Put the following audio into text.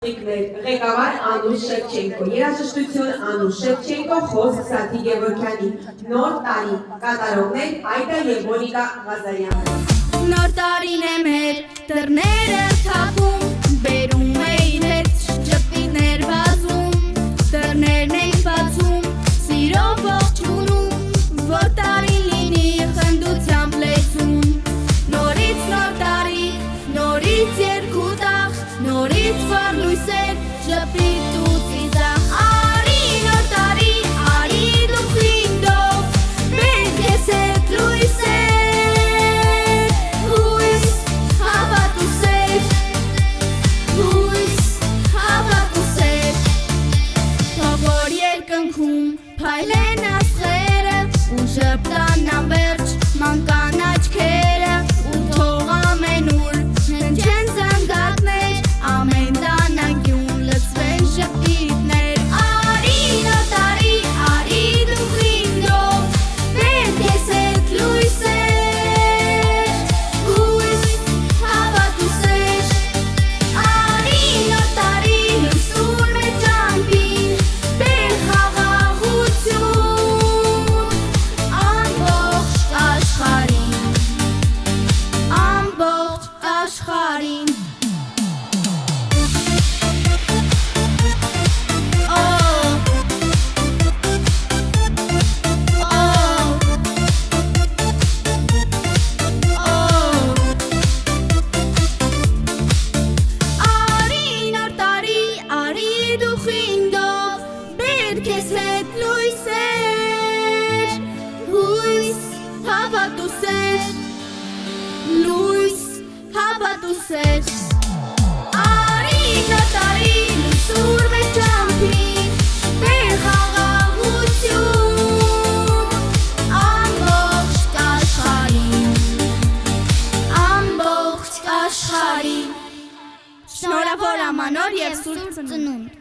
Ղեկավար Անուշ Շևչենկո, երաժշտություն Անուշ Շևչենկո, խոսք Սաթի Գևորգյանի, նոր տարի, կատարողներ Այդա և Մոնիկա Ղազարյանը։ Նոր տարին է մեր դռները թակում, բերում է իր հետ շփիներ վազում, դռներն են բացում, սիրով ողջունում, որ տարին լինի խնդությամբ լեցուն։ Նորից նոր տարի, նորից երկու տաղ, նորից վառ լույսեր, շփիտ ու ծիծաղ։ Արի նոր տարի, արի դու խինդով, բեր քեզ հետ լույսեր, հույս, հավատ ու սեր, հույս, հավատ ու սեր։ Թող որ երկնքում փայլեն աստղերը ու շպտան անվերջ մանկան աչքերը, ու թող ամենուր հնչեն զանգակներ, ամեն տանագյուն լցվեն շպիտներ։ Արի նոր տարի, արի դու խինդով, բեր քեզ հետ լույսեր, հույս, հավատ ու սեր։ Արի նոր տարի, լույս տուր մեր ճամփին, բեր խաղաղություն ամբողջ աշխարհին, ամբողջ աշխարհին։ Արի նոր տարի, արի դու խինդով, բեր քեզ հետ լույսեր, հույս, հավատ ու սեր, լույս, հավատ ու սեր։ Արի նոր տարի, լույս տուր մեր ճամփին, բեր խաղաղություն ամբողջ աշխարհին, ամբողջ աշխարհին։ Շնորհավոր ամանոր և սուրբ ծնունդ։